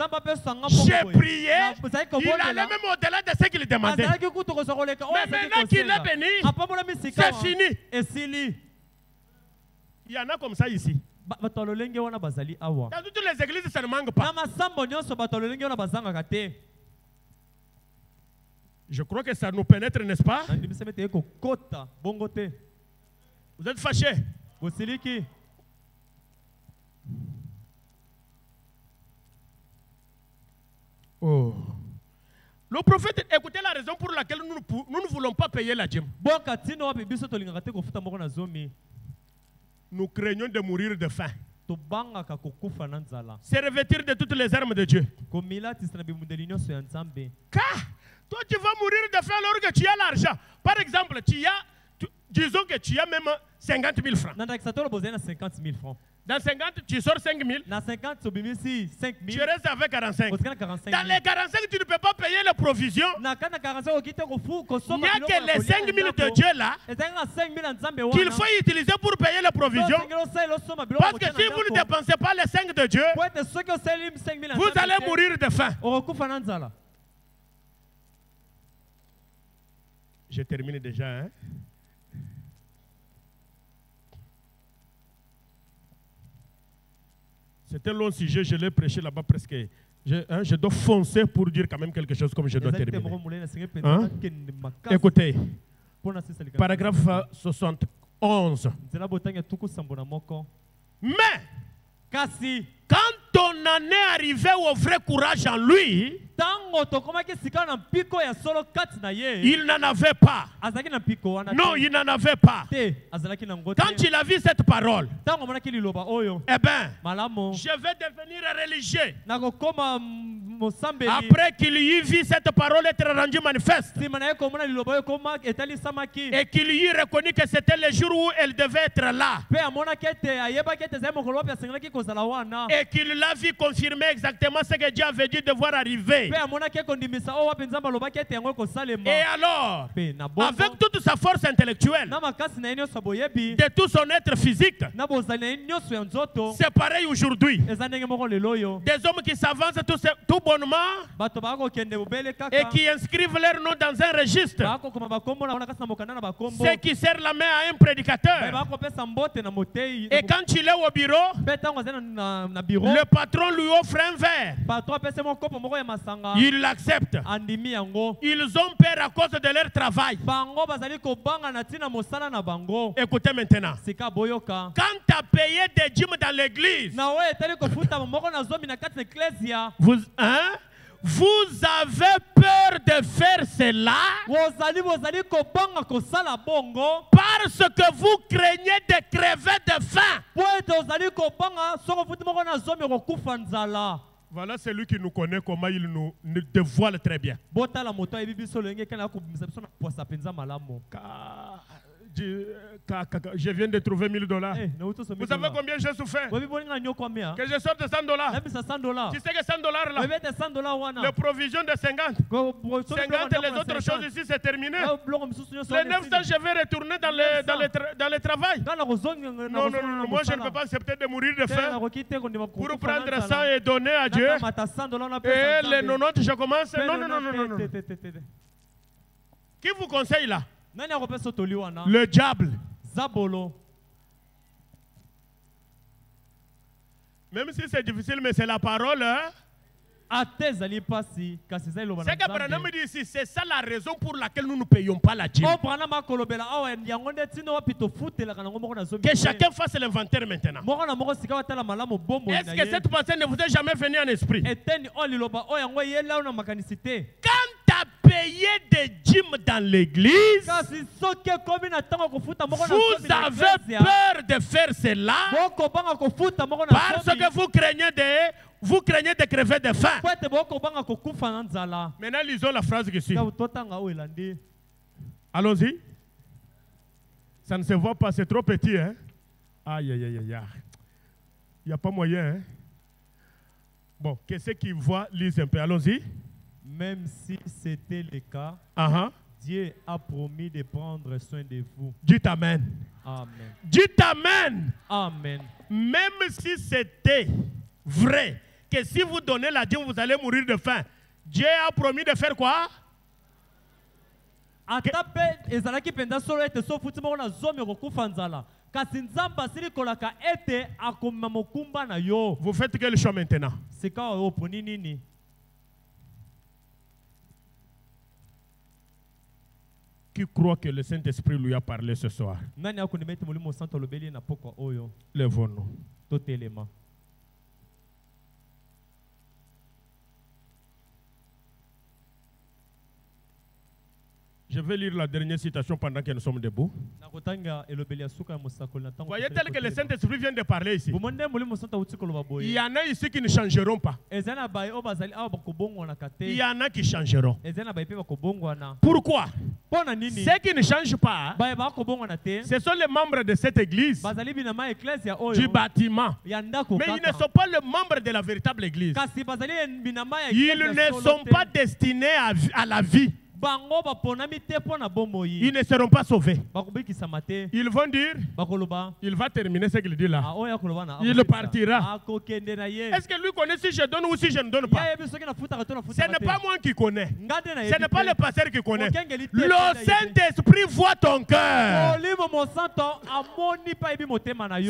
J'ai prié, il allait même au-delà de ce qu'il demandait. Mais maintenant qu'il est béni, c'est fini. Il y en a comme ça ici. Dans toutes les églises, ça ne manque pas. Je crois que ça nous pénètre, n'est-ce pas? Vous êtes fâchés? Oh. Le prophète, écoutez la raison pour laquelle nous ne voulons pas payer la dîme. Nous craignons de mourir de faim. C'est revêtir de toutes les armes de Dieu. Car toi tu vas mourir de faim alors que tu as l'argent. Par exemple, disons que tu as même 50 000 francs. Dans 50, tu sors 5 000. Dans 50, tu restes avec 45. Dans les 45, tu ne peux pas payer les provisions. Il n'y a que les 5 000 de Dieu là qu'il faut utiliser pour payer les provisions. Parce que si vous ne dépensez pas les 5 de Dieu, vous allez mourir de faim. Je termine déjà. Hein? C'est un long sujet, je l'ai prêché là-bas presque. Je dois foncer pour dire quand même quelque chose comme je dois terminer. Hein? Écoutez, paragraphe 71. Mais, quand on en est arrivé au vrai courage en lui, il n'en avait pas. Non, il n'en avait pas. Quand il a vu cette parole, eh bien, je vais devenir religieux. Après qu'il y vu cette parole être rendue manifeste, et qu'il y reconnu que c'était le jour où elle devait être là, et qu'il l'a vu confirmer exactement ce que Dieu avait dit devoir arriver. Et alors, avec toute sa force intellectuelle, de tout son être physique, c'est pareil aujourd'hui. Des hommes qui s'avancent tout bonnement et qui inscrivent leur nom dans un registre, ce qui sert la main à un prédicateur. Et quand il est au bureau, le patron lui offre un verre. Il l'accepte. Ils ont peur à cause de leur travail. Écoutez maintenant. Quand tu as payé des dîmes dans l'église, vous avez peur de faire cela parce que vous craignez de crever de faim. Voilà celui qui nous connaît, comment il nous dévoile très bien. je viens de trouver $1000. Eh, na uto so Vous savez combien j'ai souffert? Wewe bolinga nyoko mia. Que je sorte $100. Labisa $100. Tu sais que $100 là, Wewe te $100 wana. les provisions de 50. 50 et les autres choses ici, c'est terminé. Les 900, je vais retourner dans le travail. Non, moi je ne peux pas accepter de mourir de faim pour prendre ça et donner à Dieu. Et les 90, je commence. Non. Qui vous conseille là? Le diable. Même si c'est difficile, mais c'est la parole. Hein? C'est que Branham dit ici, c'est ça la raison pour laquelle nous ne payons pas la dîme. Que chacun fasse l'inventaire maintenant. Est-ce que cette pensée ne vous est jamais venue en esprit? Quand tu as payé des dîmes dans l'église, vous avez peur de faire cela parce que vous craignez de crever de faim. Maintenant, lisons la phrase qui suit. Allons-y. Ça ne se voit pas, c'est trop petit. Hein? Aïe. Il n'y a pas moyen. Hein? Bon, qu'est-ce qu'ils voient? Lisez un peu. Allons-y. Même si c'était le cas, Dieu a promis de prendre soin de vous. Dites Amen. Amen. Dites Amen. Amen. Même si c'était vrai que si vous donnez la dîme, vous allez mourir de faim. Dieu a promis de faire quoi? Vous faites quel choix maintenant? Qui croit que le Saint-Esprit lui a parlé ce soir? Lèvons-nous. Je vais lire la dernière citation pendant que nous sommes debout. Voyez tel que le Saint-Esprit vient de parler ici. Il y en a ici qui ne changeront pas. Il y en a qui changeront. Pourquoi? Ceux qui ne changent pas, ce sont les membres de cette église, du bâtiment. Mais ils ne sont pas les membres de la véritable église. Ils ne sont pas destinés à la vie. Ils ne seront pas sauvés. Ils vont dire, il va terminer ce qu'il dit là. Il partira. Est-ce que lui connaît si je donne ou si je ne donne pas? Ce n'est pas moi qui connais. Ce n'est pas le pasteur qui connaît. Le Saint-Esprit voit ton cœur.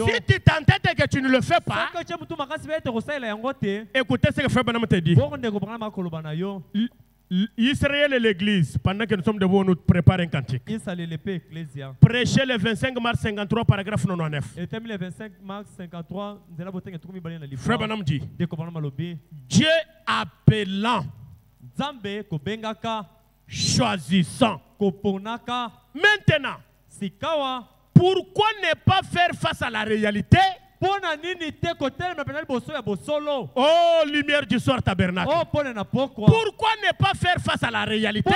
Si tu t'entêtes et que tu ne le fais pas, écoutez ce que Frère Branham te dit. Israël et l'église, pendant que nous sommes debout, nous prépare un cantique. Prêchez le 25 mars 53, paragraphe 99. Frère Branham dit, Dieu appelant, choisissant. Maintenant, pourquoi ne pas faire face à la réalité? Oh, lumière du soir tabernacle. Pourquoi ne pas faire face à la réalité?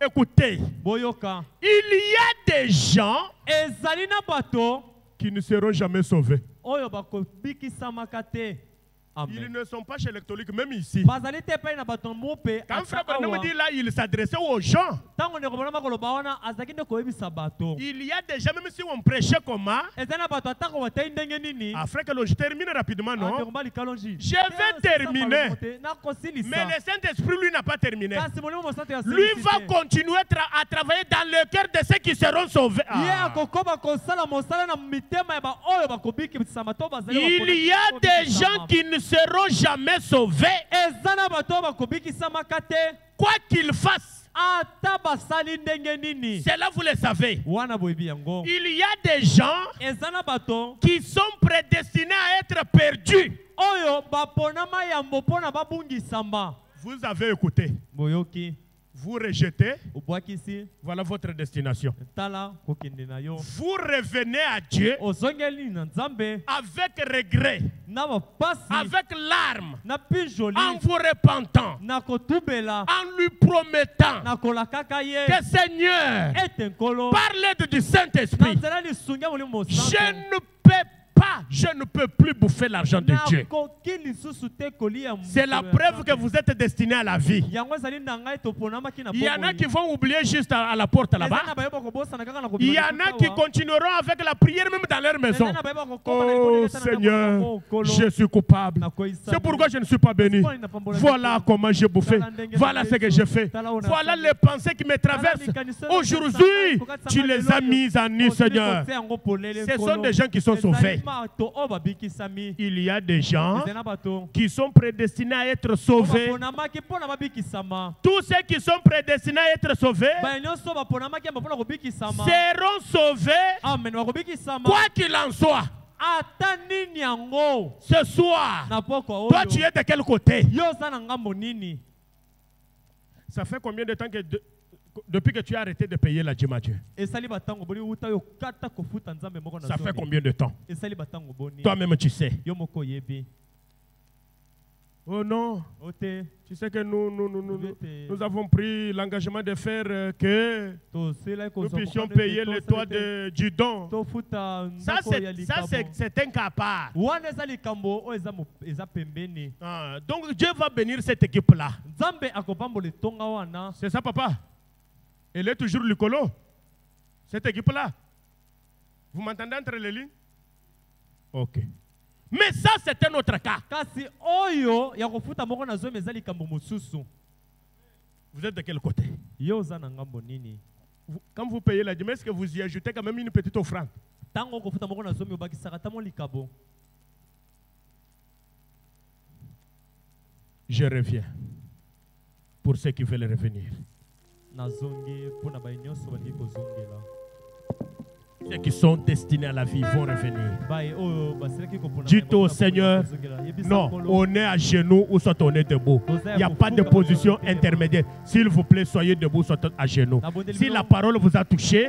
Écoutez, il y a des gens qui ne seront jamais sauvés. Ils ne sont pas chez les catholiques, même ici. Quand Frère Branham dit là, il s'adressait aux gens. Il y a des gens, même si on prêchait comment, Frère Kalo, je termine rapidement, non? Je vais terminer. Mais le Saint-Esprit, lui, n'a pas terminé. Lui va continuer à travailler dans le cœur de ceux qui seront sauvés. Il y a des gens qui ne seront jamais sauvés. Quoi qu'ils fassent, cela vous le savez. Il y a des gens qui sont prédestinés à être perdus. Vous avez écouté. Vous rejetez, obwakisi voilà votre destination. tala kokende na yo Vous revenez à Dieu ozongeli na nzambe avec regret, na bapasi avec larmes, na pinjoli en vous repentant, na kotubela en lui promettant na kolakaka ye que Seigneur, ete nkolo par l'aide du na Saint-Esprit, nzela lisungi ya molimo mosantu je ne peux pas, je ne peux plus bouffer l'argent de Dieu. nakoki lisusu te kolia C'est la preuve que vous êtes destiné à la vie. yango ezali na ngai toponamaki na Il y en a qui vont oublier juste à la porte là-bas. Il y en a qui continueront avec la prière même dans leur maison. Oh Seigneur, je suis coupable. C'est pourquoi je ne suis pas béni. Voilà comment j'ai bouffé. Voilà ce que j'ai fait. Voilà les pensées qui me traversent. Aujourd'hui, tu les as mises en nu, Seigneur. Ce sont des gens qui sont sauvés. Il y a des gens qui sont prédestinés à être sauvés. Tous ceux qui sont prédestinés à être sauvés seront sauvés, quoi qu'il en soit. Ce soir, toi tu es de quel côté? Ça fait combien de temps que depuis que tu as arrêté de payer la dîme à Dieu? Ça fait combien de temps? Toi-même tu sais. Oh non, tu sais que nous avons pris l'engagement de faire que nous puissions payer le toit du don. Ça c'est un cas à part. Donc Dieu va bénir cette équipe-là. C'est ça, papa? Elle est toujours lucolo, cette équipe-là. Vous m'entendez entre les lignes? Ok. Mais ça, c'est un autre cas. Vous êtes de quel côté? Quand vous payez la dîme, est-ce que vous y ajoutez quand même une petite offrande? Je reviens pour ceux qui veulent revenir. Ceux qui sont destinés à la vie vont revenir. Dites au Seigneur, non, on est à genoux ou soit on est debout. Il n'y a pas de position intermédiaire. S'il vous plaît, soyez debout, soit à genoux. Si la parole vous a touché,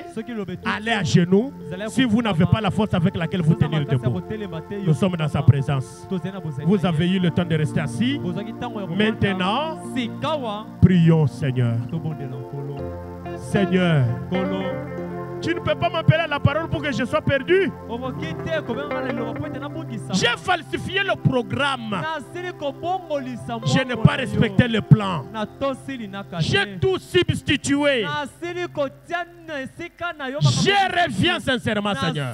allez à genoux. Si vous n'avez pas la force avec laquelle vous tenez debout, nous sommes dans sa présence. Vous avez eu le temps de rester assis. Maintenant, prions, Seigneur. Seigneur, tu ne peux pas m'appeler à la parole pour que je sois perdu. J'ai falsifié le programme. Je n'ai pas respecté le plan. J'ai tout substitué. Je reviens sincèrement, Seigneur.